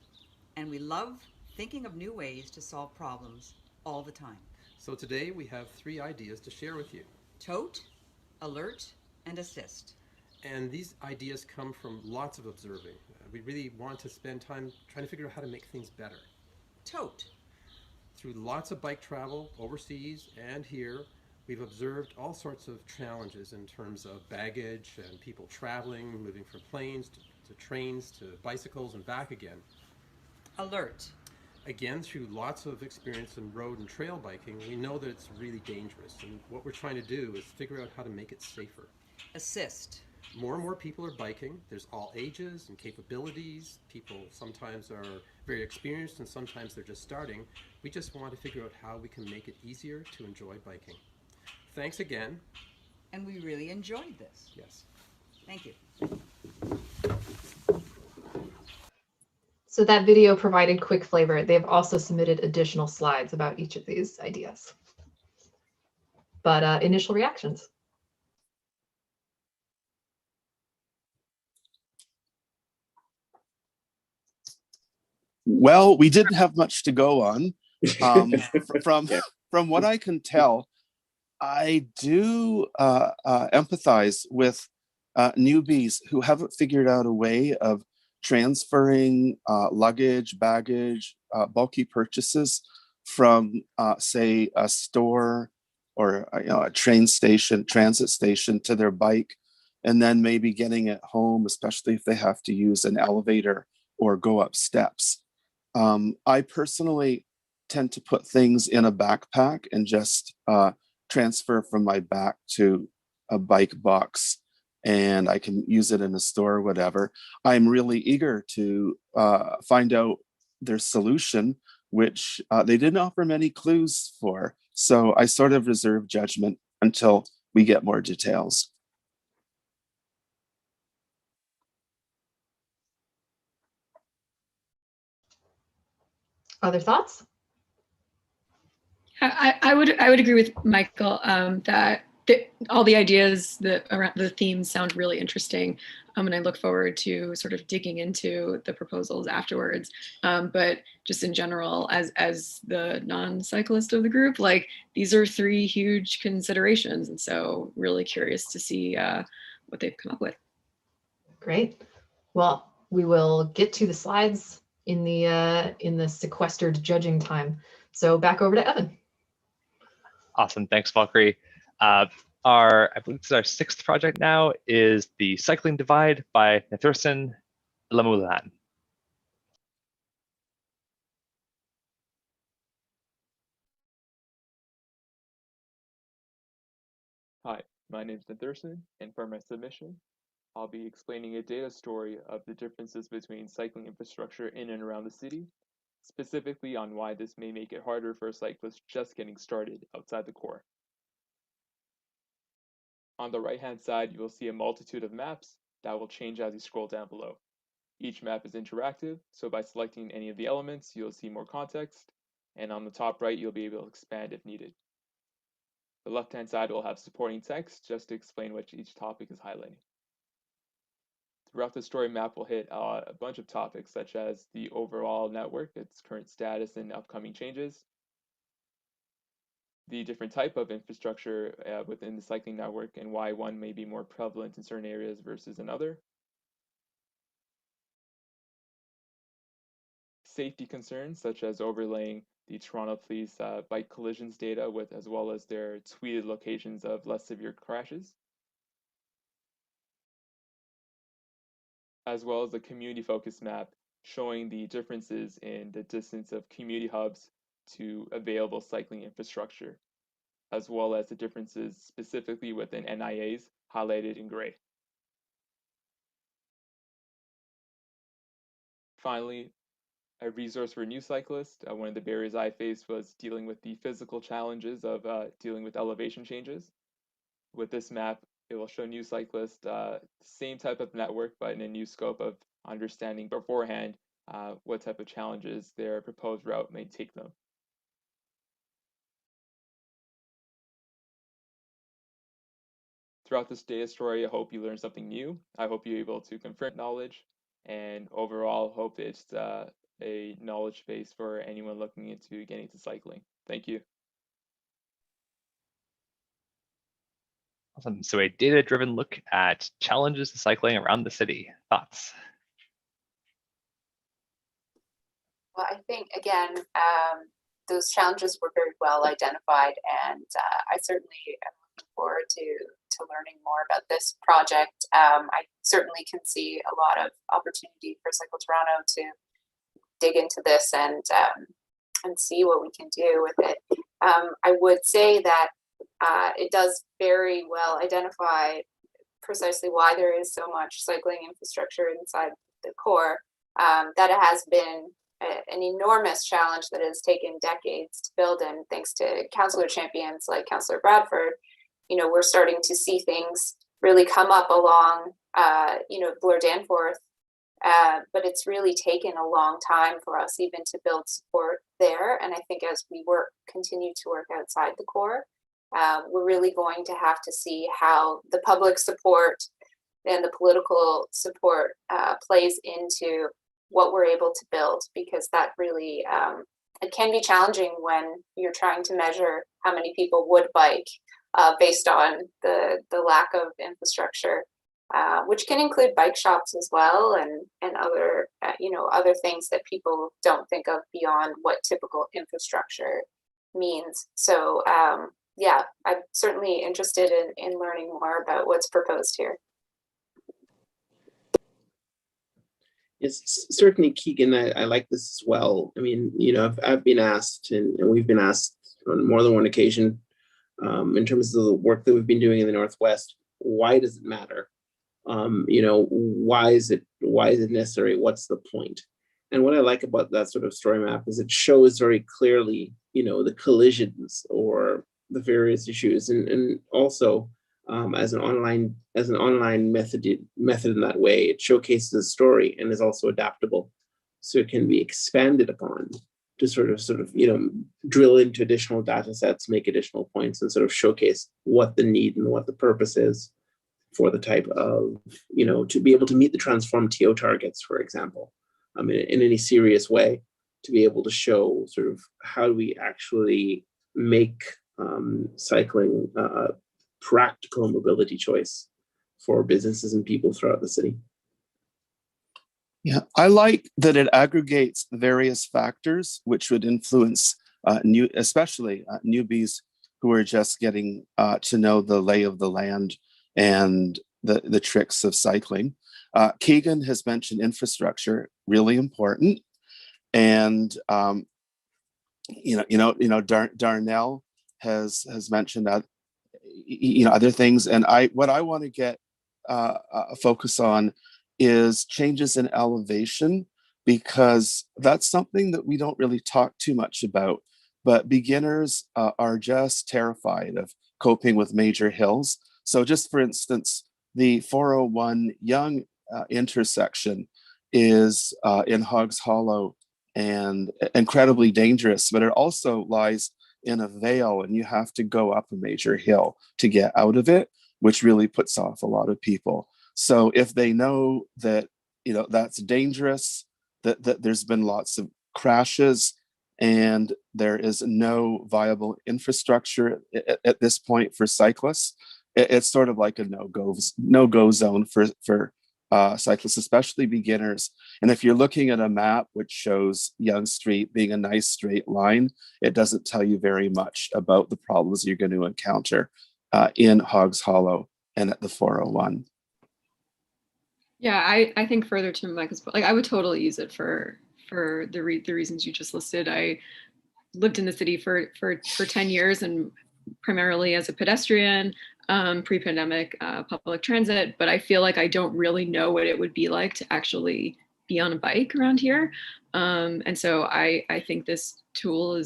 and we love thinking of new ways to solve problems all the time. So today we have 3 ideas to share with you. Tote, alert, and assist. And these ideas come from lots of observing. We really want to spend time trying to figure out how to make things better. Tote. Through lots of bike travel overseas and here, we've observed all sorts of challenges in terms of baggage and people traveling, moving from planes to trains to bicycles and back again. Alert. Again, through lots of experience in road and trail biking, we know that it's really dangerous. And what we're trying to do is figure out how to make it safer. Assist. More and more people are biking. There's all ages and capabilities. People sometimes are very experienced and sometimes they're just starting. We just want to figure out how we can make it easier to enjoy biking. Thanks again. And we really enjoyed this. Yes. Thank you. So that video provided quick flavor. They've also submitted additional slides about each of these ideas. But initial reactions. Well, we didn't have much to go on. From what I can tell, I do empathize with newbies who haven't figured out a way of transferring luggage, baggage, bulky purchases from, say, a store or a train station, transit station to their bike, and then maybe getting it home, especially if they have to use an elevator or go up steps. I personally tend to put things in a backpack and just transfer from my back to a bike box, and I can use it in a store or whatever. I'm really eager to find out their solution, which they didn't offer many clues for. So I sort of reserve judgment until we get more details. Other thoughts? I would agree with Michael that all the ideas that around the themes sound really interesting. And I look forward to sort of digging into the proposals afterwards. But just in general, as the non-cyclist of the group, like these are 3 huge considerations. And so really curious to see what they've come up with. Great. Well, we will get to the slides in the sequestered judging time. So back over to Evan. Awesome, thanks, Valkyrie. I believe this is our 6th project now, is the Cycling Divide by Nathursson Lamulan. Hi, my name is Nathursson, and for my submission, I'll be explaining a data story of the differences between cycling infrastructure in and around the city, specifically on why this may make it harder for a cyclist just getting started outside the core. On the right-hand side, you will see a multitude of maps that will change as you scroll down below. Each map is interactive, so by selecting any of the elements, you'll see more context, and on the top right, you'll be able to expand if needed. The left-hand side will have supporting text just to explain what each topic is highlighting. Throughout the story map, we'll hit a bunch of topics such as the overall network, its current status and upcoming changes, the different type of infrastructure within the cycling network and why one may be more prevalent in certain areas versus another, safety concerns such as overlaying the Toronto Police bike collisions data with as well as their tweeted locations of less severe crashes, as well as a community focused map showing the differences in the distance of community hubs to available cycling infrastructure, as well as the differences specifically within NIAs highlighted in gray. Finally, a resource for new cyclists. One of the barriers I faced was dealing with the physical challenges of dealing with elevation changes. With this map, it will show new cyclists the same type of network, but in a new scope of understanding beforehand what type of challenges their proposed route may take them. Throughout this data story, I hope you learned something new. I hope you're able to confirm knowledge, and overall hope it's a knowledge base for anyone looking into getting into cycling. Thank you. Awesome. So a data-driven look at challenges to cycling around the city. Thoughts? Well, I think, again, those challenges were very well identified, and I certainly am looking forward to learning more about this project. I certainly can see a lot of opportunity for Cycle Toronto to dig into this and see what we can do with it. I would say that it does very well identify precisely why there is so much cycling infrastructure inside the core, that it has been an enormous challenge that has taken decades to build, and thanks to councillor champions like Councillor Bradford, we're starting to see things really come up along, Bloor Danforth, but it's really taken a long time for us even to build support there. And I think as we continue to work outside the core, we're really going to have to see how the public support and the political support plays into what we're able to build, because that really, it can be challenging when you're trying to measure how many people would bike based on the lack of infrastructure, which can include bike shops as well, and other other things that people don't think of beyond what typical infrastructure means. So yeah, I'm certainly interested in learning more about what's proposed here. It's certainly, Keegan, I like this as well. I mean, I've been asked, and we've been asked on more than one occasion, in terms of the work that we've been doing in the Northwest, why does it matter? Why is it necessary? What's the point? And what I like about that sort of story map is it shows very clearly, the collisions or the various issues, and also as an online method in that way, it showcases the story and is also adaptable, so it can be expanded upon to sort of drill into additional data sets, make additional points, and sort of showcase what the need and what the purpose is for the type of, to be able to meet the transform TO targets, for example, in any serious way, to be able to show sort of how do we actually make cycling a practical mobility choice for businesses and people throughout the city. Yeah, I like that it aggregates various factors which would influence especially newbies who are just getting to know the lay of the land and the tricks of cycling. Keegan has mentioned infrastructure, really important, and Darnell has mentioned other things, and what I want to get focus on is changes in elevation, because that's something that we don't really talk too much about, but beginners are just terrified of coping with major hills. So just for instance, the 401 Young intersection is in Hogs Hollow and incredibly dangerous, but it also lies in a vale, and you have to go up a major hill to get out of it, which really puts off a lot of people. So if they know that that's dangerous, that there's been lots of crashes, and there is no viable infrastructure at this point for cyclists, it's sort of like a no-go zone for cyclists, especially beginners. And if you're looking at a map which shows Yonge Street being a nice straight line, it doesn't tell you very much about the problems you're going to encounter in Hogs Hollow and at the 401. Yeah, I think further to Micah's point, I would totally use it for the reasons you just listed. I lived in the city for 10 years, and primarily as a pedestrian, pre-pandemic public transit, but I feel like I don't really know what it would be like to actually be on a bike around here. And so I think this tool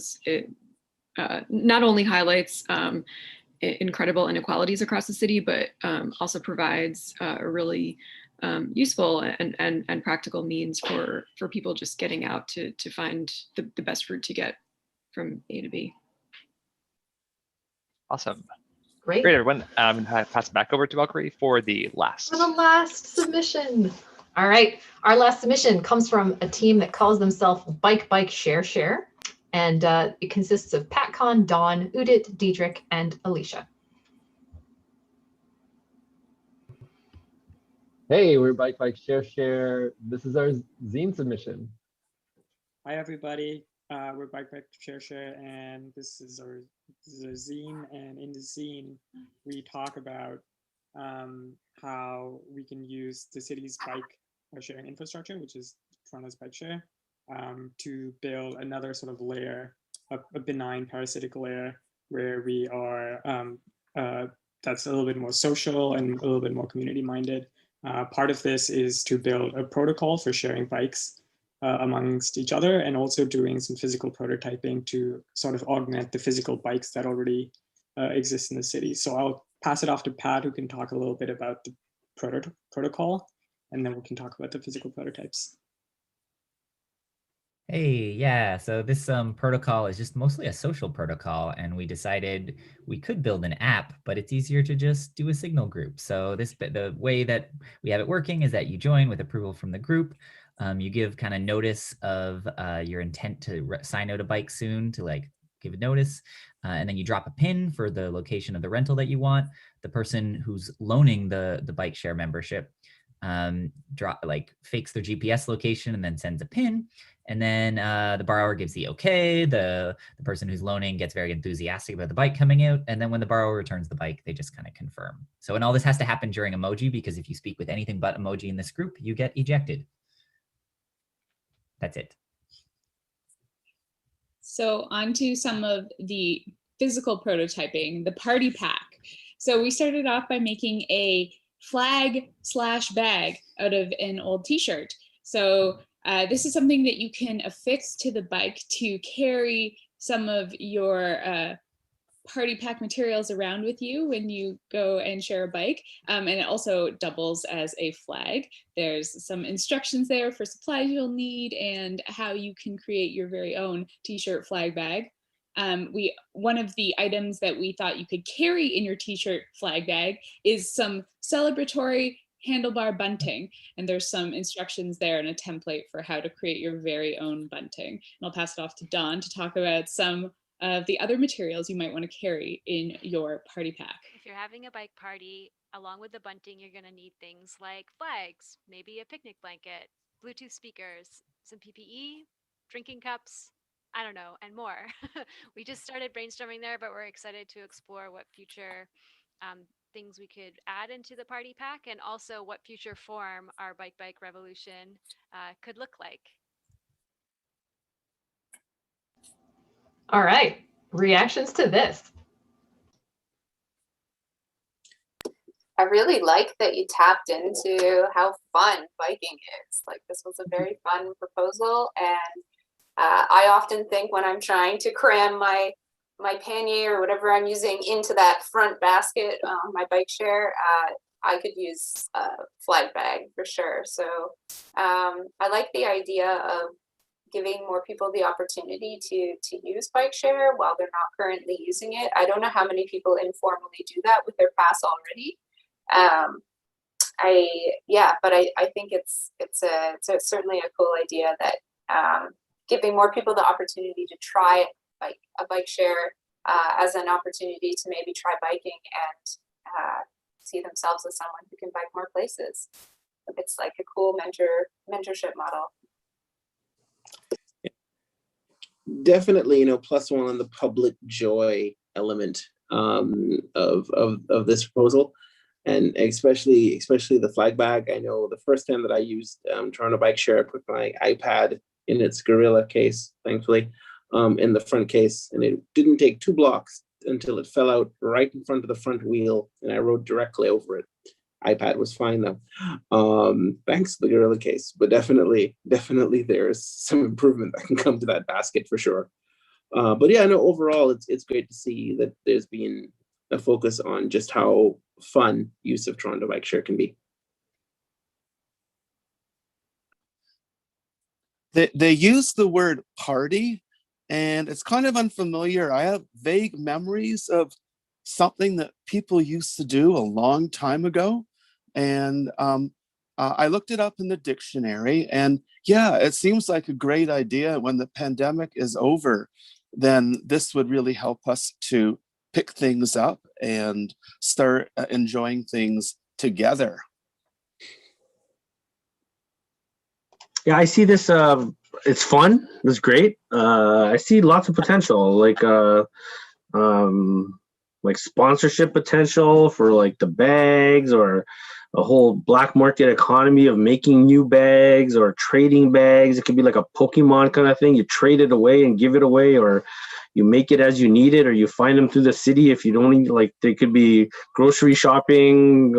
not only highlights incredible inequalities across the city, but also provides a really useful and practical means for people just getting out to find the best route to get from A to B. Awesome. Great. Everyone. Pass it back over to Valkyrie for the last. For the last submission. All right. Our last submission comes from a team that calls themselves Bike Share. And it consists of PatCon, Dawn, Udit, Diedrich, and Alicia. Hey, we're Bike Share. This is our zine submission. Hi everybody, we're Bike Share, and this is our zine. And in the zine, we talk about how we can use the city's bike sharing infrastructure, which is Toronto's bike share, to build another sort of layer, a benign parasitic layer, where we are that's a little bit more social and a little bit more community minded. Part of this is to build a protocol for sharing bikes amongst each other, and also doing some physical prototyping to sort of augment the physical bikes that already exist in the city. So I'll pass it off to Pat, who can talk a little bit about the protocol, and then we can talk about the physical prototypes. Hey, yeah, so this protocol is just mostly a social protocol, and we decided we could build an app, but it's easier to just do a signal group. So the way that we have it working is that you join with approval from the group. You give kind of notice of your intent to sign out a bike soon, to give a notice, and then you drop a pin for the location of the rental that you want. The person who's loaning the bike share membership fakes their GPS location and then sends a pin. And then the borrower gives the okay. The person who's loaning gets very enthusiastic about the bike coming out. And then when the borrower returns the bike, they just kind of confirm. So, and all this has to happen during emoji, because if you speak with anything but emoji in this group, you get ejected. That's it. So on to some of the physical prototyping, the party pack. So we started off by making a flag/bag out of an old t-shirt. So this is something that you can affix to the bike to carry some of your party pack materials around with you when you go and share a bike. And it also doubles as a flag. There's some instructions there for supplies you'll need and how you can create your very own t-shirt flag bag. One of the items that we thought you could carry in your t-shirt flag bag is some celebratory handlebar bunting, and there's some instructions there and a template for how to create your very own bunting. And I'll pass it off to Dawn to talk about some of the other materials you might want to carry in your party pack. If you're having a bike party, along with the bunting, you're going to need things like flags, maybe a picnic blanket, Bluetooth speakers, some PPE, drinking cups, I don't know, and more. We just started brainstorming there, but we're excited to explore what future things we could add into the party pack, and also what future form our bike revolution could look like. All right, reactions to this. I really like that you tapped into how fun biking is. Like, this was a very fun proposal, and I often think when I'm trying to cram my pannier or whatever I'm using into that front basket on my bike share, I could use a flag bag for sure. So I like the idea of giving more people the opportunity to use bike share while they're not currently using it. I don't know how many people informally do that with their pass already. But I think it's certainly a cool idea that giving more people the opportunity to try a bike share as an opportunity to maybe try biking and see themselves as someone who can bike more places. It's like a cool mentorship model. Definitely, plus one on the public joy element of this proposal, and especially the flag bag. I know the first time that I used Toronto Bike Share, I put my iPad in its Gorilla case, thankfully, in the front case, and it didn't take 2 blocks until it fell out right in front of the front wheel, and I rode directly over it. iPad was fine though, thanks to the Gorilla case. But definitely there's some improvement that can come to that basket for sure. But yeah, no, overall it's great to see that there's been a focus on just how fun use of Toronto Bike Share can be. They use the word party, and it's kind of unfamiliar. I have vague memories of something that people used to do a long time ago. And I looked it up in the dictionary, and yeah, it seems like a great idea. When the pandemic is over, then this would really help us to pick things up and start enjoying things together. Yeah, I see this. It's fun. It's great. I see lots of potential, like sponsorship potential for like the bags, or a whole black market economy of making new bags or trading bags. It could be like a Pokemon kind of thing. You trade it away and give it away, or you make it as you need it, or you find them through the city. If you don't need, like, they could be grocery shopping.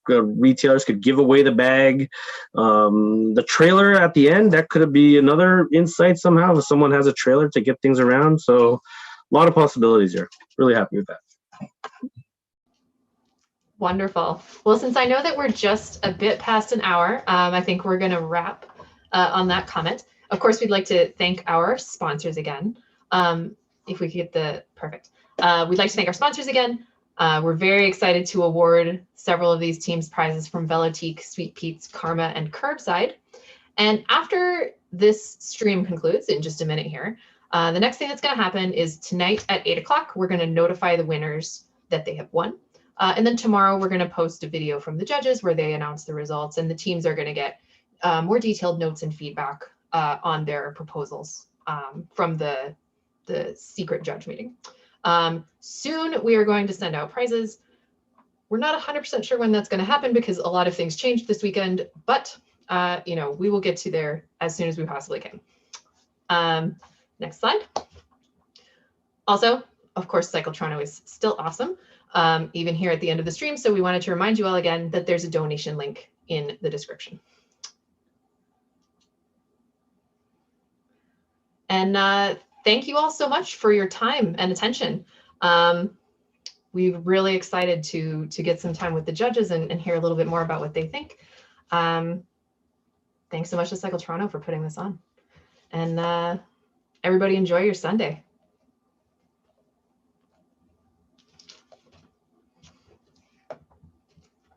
Retailers could give away the bag. The trailer at the end, that could be another insight somehow, if someone has a trailer to get things around. So a lot of possibilities here. Really happy with that. Wonderful. Well, since I know that we're just a bit past an hour, I think we're going to wrap on that comment. Of course, we'd like to thank our sponsors again. If we could get the perfect. We'd like to thank our sponsors again. We're very excited to award several of these teams prizes from Velotique, Sweet Pete's, Karma, and Curbside. And after this stream concludes in just a minute here, the next thing that's going to happen is tonight at 8 o'clock, we're going to notify the winners that they have won. And then tomorrow we're going to post a video from the judges where they announce the results, and the teams are going to get more detailed notes and feedback on their proposals from the secret judge meeting. Soon we are going to send out prizes. We're not 100% sure when that's going to happen because a lot of things changed this weekend, but we will get to there as soon as we possibly can. Next slide. Also, of course, Cycle Toronto is still awesome, even here at the end of the stream. So we wanted to remind you all again that there's a donation link in the description. And thank you all so much for your time and attention. We're really excited to get some time with the judges and hear a little bit more about what they think. Thanks so much to Cycle Toronto for putting this on. And everybody enjoy your Sunday.